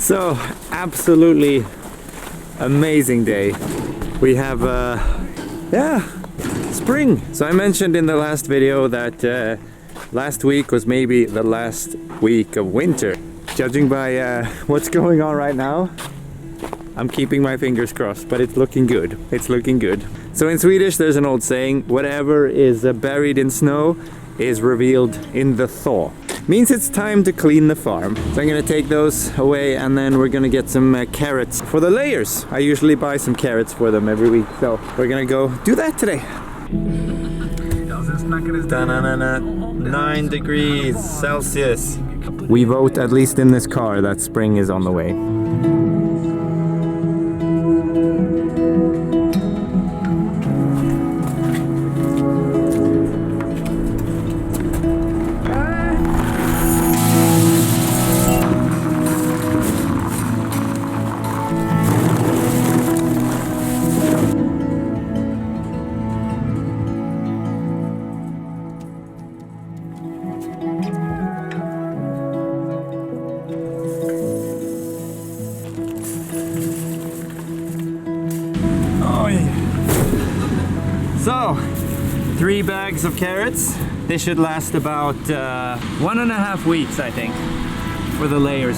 So, absolutely amazing day. We have, spring. So I mentioned in the last video that last week was maybe the last week of winter. Judging by what's going on right now, I'm keeping my fingers crossed, but it's looking good. It's looking good. So in Swedish, there's an old saying, whatever is buried in snow is revealed in the thaw. Means it's time to clean the farm. So I'm gonna take those away and then we're gonna get some carrots for the layers. I usually buy some carrots for them every week, so we're gonna go do that today. 9 degrees Celsius. We vote, at least in this car, that spring is on the way. So, 3 bags of carrots. They should last about 1.5 weeks, I think, for the layers.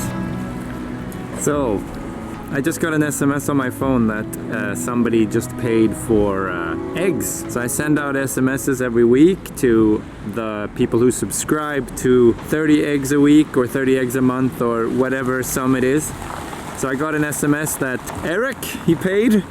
So, I just got an SMS on my phone that somebody just paid for eggs. So I send out SMSs every week to the people who subscribe to 30 eggs a week or 30 eggs a month or whatever sum it is. So I got an SMS that Eric, he paid.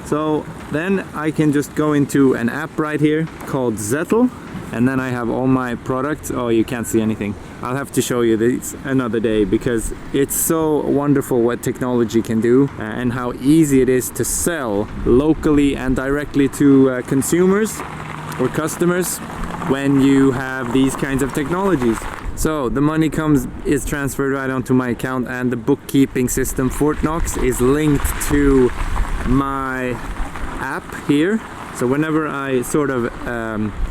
So then I can just go into an app right here called Zettel, and then I have all my products. Oh, you can't see anything. I'll have to show you this another day because it's so wonderful what technology can do and how easy it is to sell locally and directly to consumers or customers when you have these kinds of technologies. So the money is transferred right onto my account, and the bookkeeping system Fortnox is linked to my app here. So whenever I sort of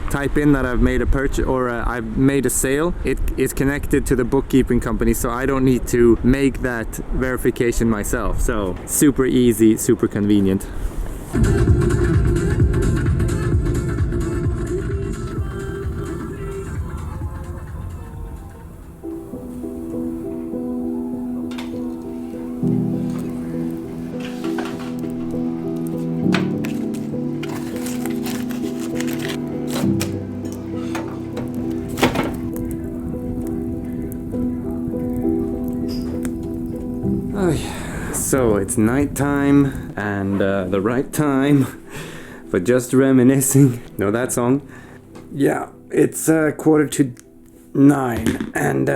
type in that I've made a purchase or I've made a sale, it is connected to the bookkeeping company, so I don't need to make that verification myself. So super easy, super convenient. So it's nighttime and the right time for just reminiscing. Know that song? Yeah, it's 9:15 and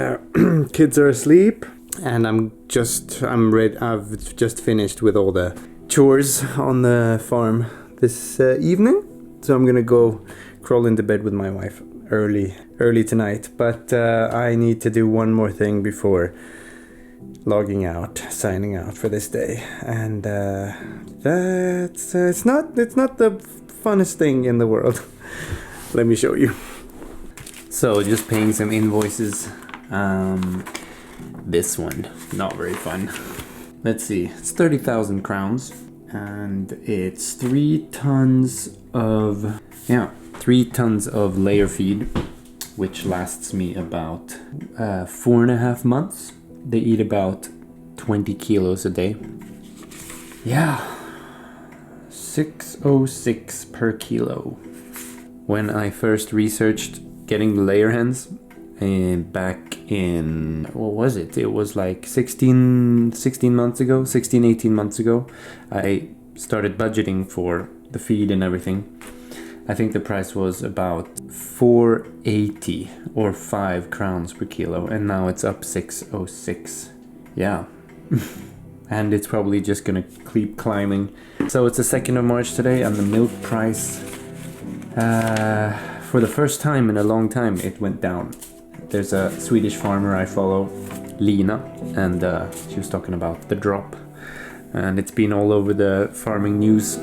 kids are asleep, and I've just finished with all the chores on the farm this evening. So I'm gonna go crawl into bed with my wife early tonight. But I need to do one more thing before logging out, signing out for this day, and that's it's not the funnest thing in the world. Let me show you. So just paying some invoices. This one, not very fun. Let's see, it's 30,000 crowns, and it's 3 tons of layer feed, which lasts me about 4.5 months. They eat about 20 kilos a day. Yeah, 606 per kilo. When I first researched getting the layer hens back in, what was it? It was like 18 months ago, I started budgeting for the feed and everything. I think the price was about 480 or 5 crowns per kilo, and now it's up 606. Yeah. And it's probably just gonna keep climbing. So it's the 2nd of March today, and the milk price, for the first time in a long time, it went down. There's a Swedish farmer I follow, Lina, and she was talking about the drop. And it's been all over the farming news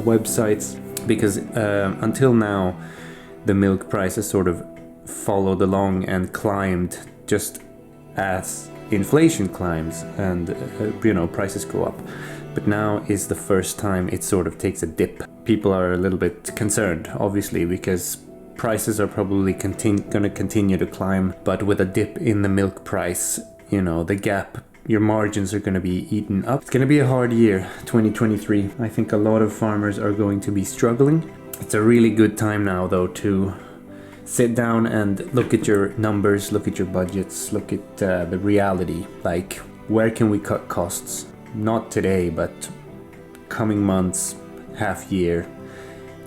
websites. Because until now, the milk prices sort of followed along and climbed just as inflation climbs and prices go up. But now is the first time it sort of takes a dip. People are a little bit concerned, obviously, because prices are probably going to continue to climb, but with a dip in the milk price, the gap, your margins are going to be eaten up. It's going to be a hard year, 2023. I think a lot of farmers are going to be struggling. It's a really good time now, though, to sit down and look at your numbers, look at your budgets, look at the reality. Like, where can we cut costs? Not today, but coming months, half year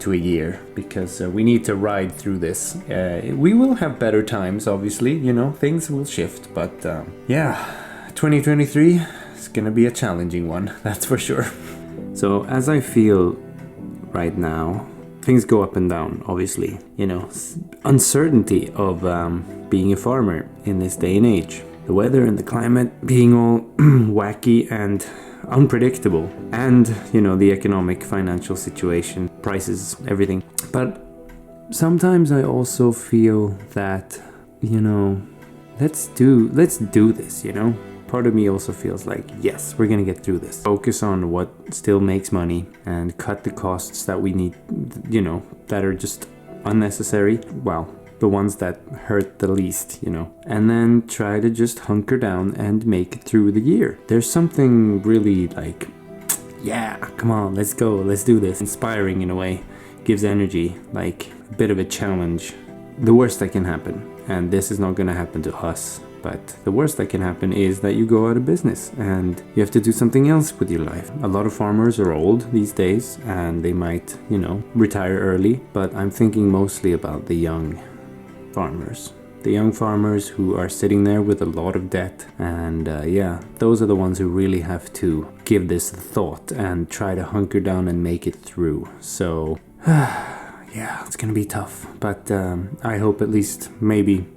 to a year, because we need to ride through this. We will have better times, obviously, things will shift, but 2023 is gonna be a challenging one, that's for sure. So as I feel right now, things go up and down, obviously, uncertainty of being a farmer in this day and age. The weather and the climate being all wacky and unpredictable, and the economic financial situation, prices, everything. But sometimes I also feel that let's do this. Part of me also feels like, yes, we're gonna get through this. Focus on what still makes money and cut the costs that we need, that are just unnecessary. Well, the ones that hurt the least, and then try to just hunker down and make it through the year. There's something really like, yeah, come on, let's go, let's do this. Inspiring in a way, gives energy, like a bit of a challenge. The worst that can happen, and this is not gonna happen to us, but the worst that can happen is that you go out of business and you have to do something else with your life. A lot of farmers are old these days and they might, retire early, but I'm thinking mostly about the young farmers. The young farmers who are sitting there with a lot of debt, and those are the ones who really have to give this thought and try to hunker down and make it through. So it's gonna be tough, but I hope at least maybe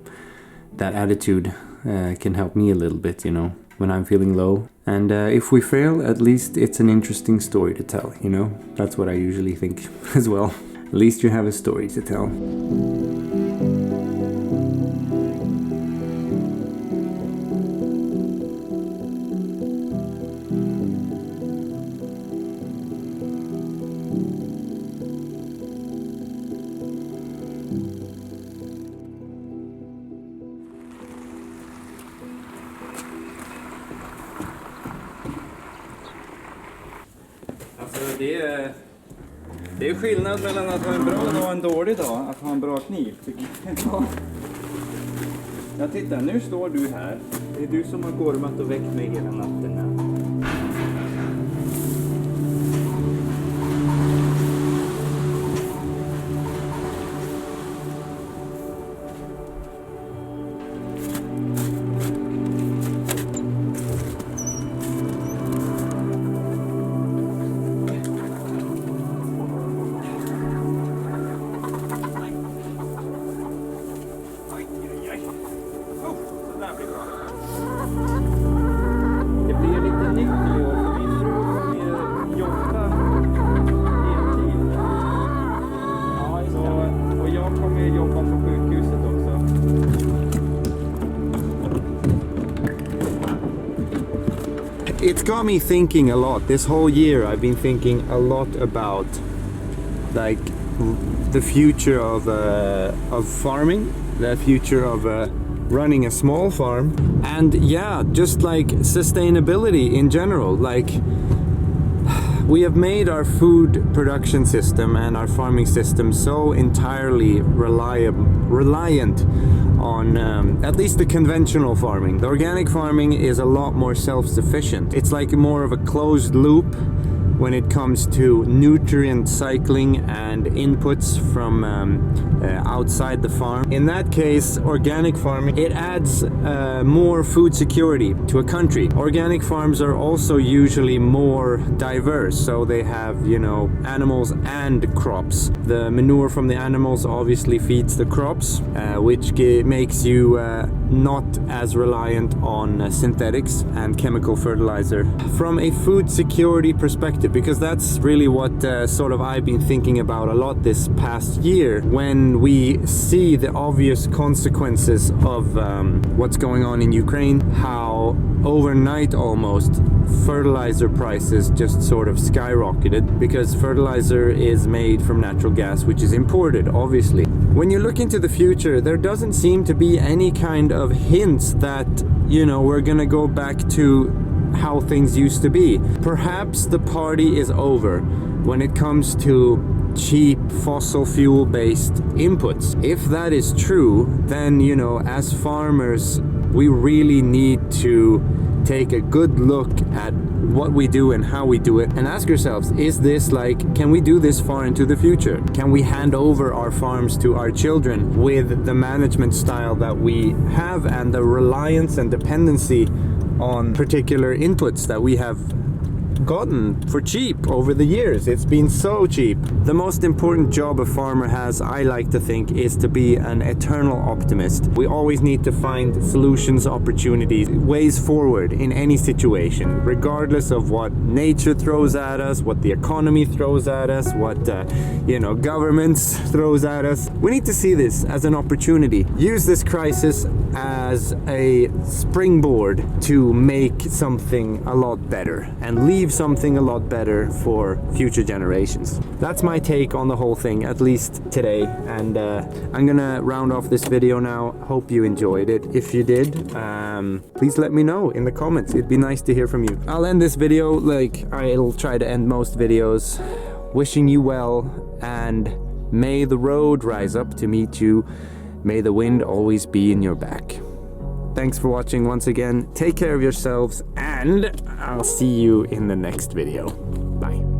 that attitude can help me a little bit, when I'm feeling low. And if we fail, at least it's an interesting story to tell, That's what I usually think as well. At least you have a story to tell. Det är skillnad mellan att ha en bra dag och en dålig dag, att ha en bra kniv, tycker jag. Jag tittar, nu står du här. Det är du som har gormat och väckt mig hela natten här. It's got me thinking a lot. This whole year I've been thinking a lot about like the future of farming, the future of running a small farm, and just like sustainability in general. Like, we have made our food production system and our farming system so entirely reliant on at least the conventional farming. The organic farming is a lot more self-sufficient. It's like more of a closed loop when it comes to nutrient cycling and inputs from outside the farm. In that case, organic farming, it adds more food security to a country. Organic farms are also usually more diverse, so they have, animals and crops. The manure from the animals obviously feeds the crops, which makes you not as reliant on synthetics and chemical fertilizer from a food security perspective, because that's really what sort of I've been thinking about a lot this past year when we see the obvious consequences of what's going on in Ukraine, how overnight almost fertilizer prices just sort of skyrocketed because fertilizer is made from natural gas, which is imported, obviously. When you look into the future, there doesn't seem to be any kind of hints that, you know, we're gonna go back to how things used to be. Perhaps the party is over when it comes to cheap fossil fuel based inputs. If that is true, then, you know, as farmers, we really need to take a good look at what we do and how we do it and ask ourselves, is this like, can we do this far into the future? Can we hand over our farms to our children with the management style that we have and the reliance and dependency on particular inputs that we have gotten for cheap over the years? It's been so cheap. The most important job a farmer has, I like to think, is to be an eternal optimist. We always need to find solutions, opportunities, ways forward in any situation, regardless of what nature throws at us, what the economy throws at us, what you know, governments throws at us. We need to see this as an opportunity. Use this crisis as a springboard to make something a lot better and leave something a lot better for future generations. That's my take on the whole thing, at least today, and I'm gonna round off this video now. Hope you enjoyed it. If you did, please let me know in the comments. It'd be nice to hear from you. I'll end this video like I'll try to end most videos, wishing you well, and may the road rise up to meet you. May the wind always be in your back. Thanks for watching once again. Take care of yourselves, and I'll see you in the next video. Bye.